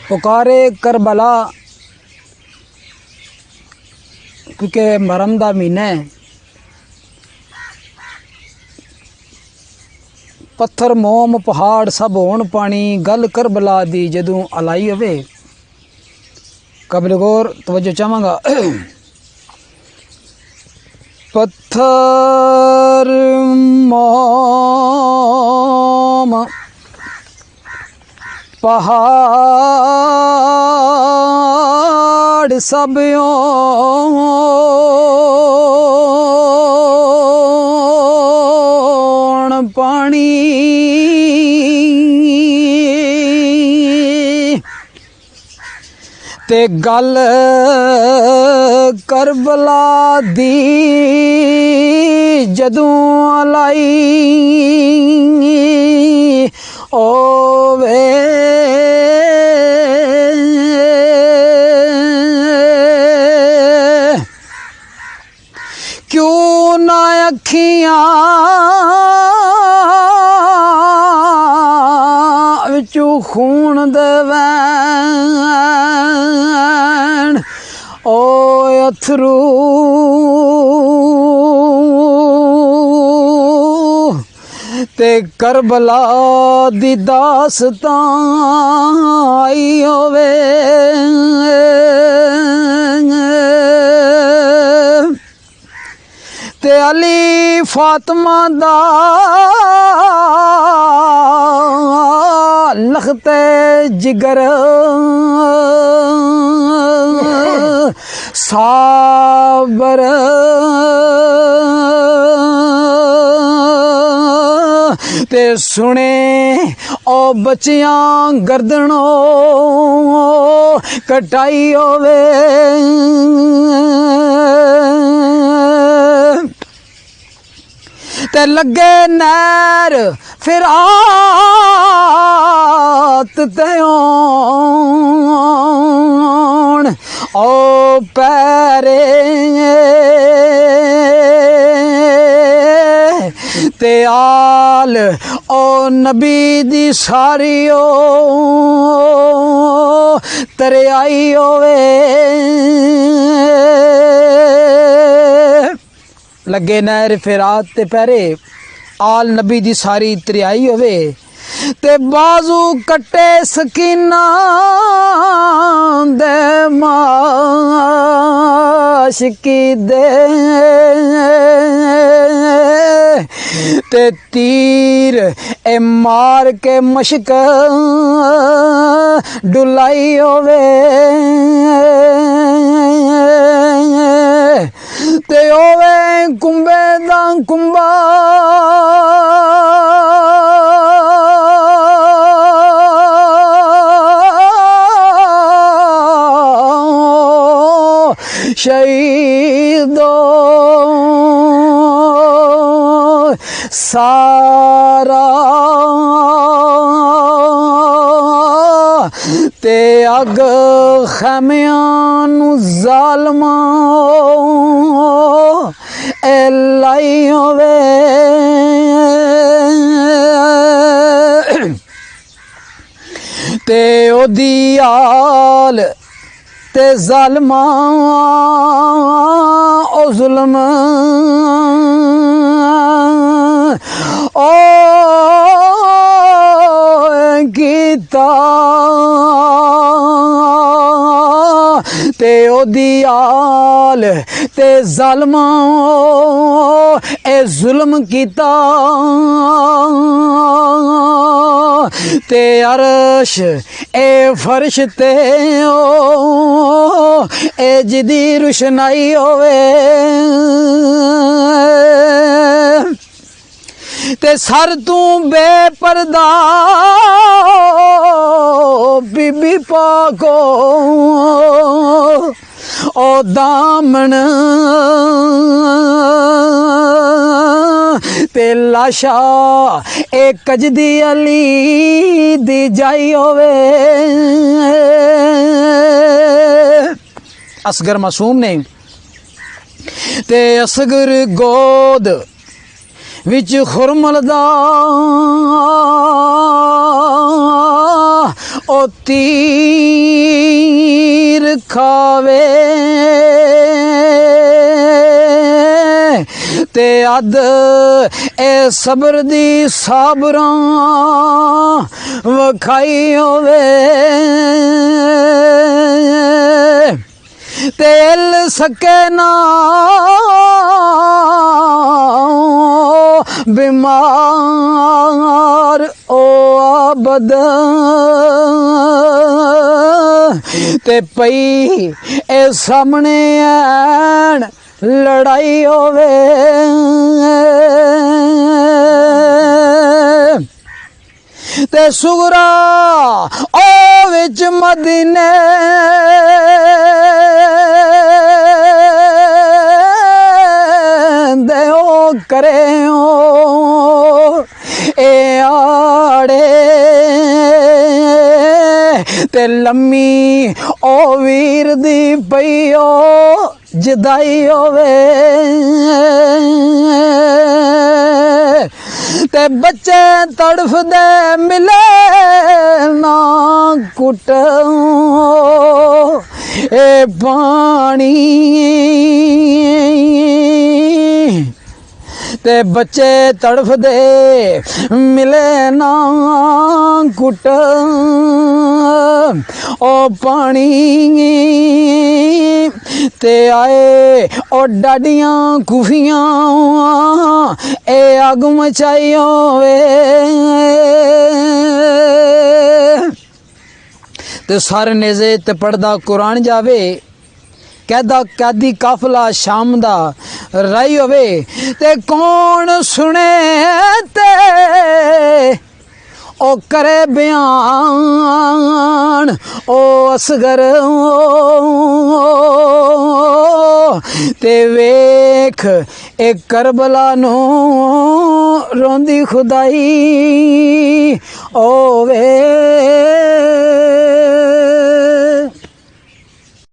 पुकारे करबला क्योंकि मरम दा महीना है। पत्थर मोम पहाड़ सब होण पानी गल करबला दी जदों अलाई होवे। कबल गौर तवज्जो चाहांगा। पत्थर मोम पहाड़ सब होण पानी ते गल करबला दी जदों अलाई ओवे। क्यों ना अखियां विचों खून दे वैन ओ अथरू ते करबला दी दास्तां आई होवे। ते अली फातिमा दा लखते जिगर साबर ते सुने ओ बच्चियां गर्दनों कटाई होवे। ते लगे नैर फिरात ते ओण ओ पैरे ते आल ओ नबी दी सारी ओ तरे आई होवे। लगे नहर फिरात ते पैरे आल नबी दी सारी तरियाई होवे। ते बाजू कटे सकीना दे माशिकी दे ते तीर ए मार के मशक डुलाई होवे। ते ओवे कुंबे दा कुंबा शहीदो सारा ते अग खैमियां नू जालमा ए लाई होवे। ते ओदी आल ते जालमा ओ जुल्म ओ कीता ते ओदी आल ते जालमा ए जुल्म कीता। ते अरश ए फर्श ते ओ ए जिदी रुशनाई होवे। ते सर तू बेपर्दा बीबी पाको ओ दामन ते लाशा ए कजदी अली दी जाई होवे। असगर मासूम ने ते असगर गोद विच खुरमल दा तीर खावे ते अद ए सबर दी साबरां वखाई होवे तेल सके ना बीमार ओ आबद ते पई ए सामने ऐन लड़ाई होवे ते सुगरा ओ विच मदीने दे ओ करे ओ ए आड़े ते लम्मी ओ वीर दी पई ओ जदाई होवे ते बच्चे तड़फ दे मिले ना कुट ए पानी ते बच्चे तड़फ दे मिले ना कुट ओ पानी ते आए ओ डाडियां कुफियां ए अग मचाई होवे ते सारे नेज़े ते पढ़दा कुरान जावे कहदा कैदी काफला शाम दा राई होवे ते कौन सुने ते ओ करे बयान ओ असगर ते वेख ए करबला नो रोंदी खुदाई ओवे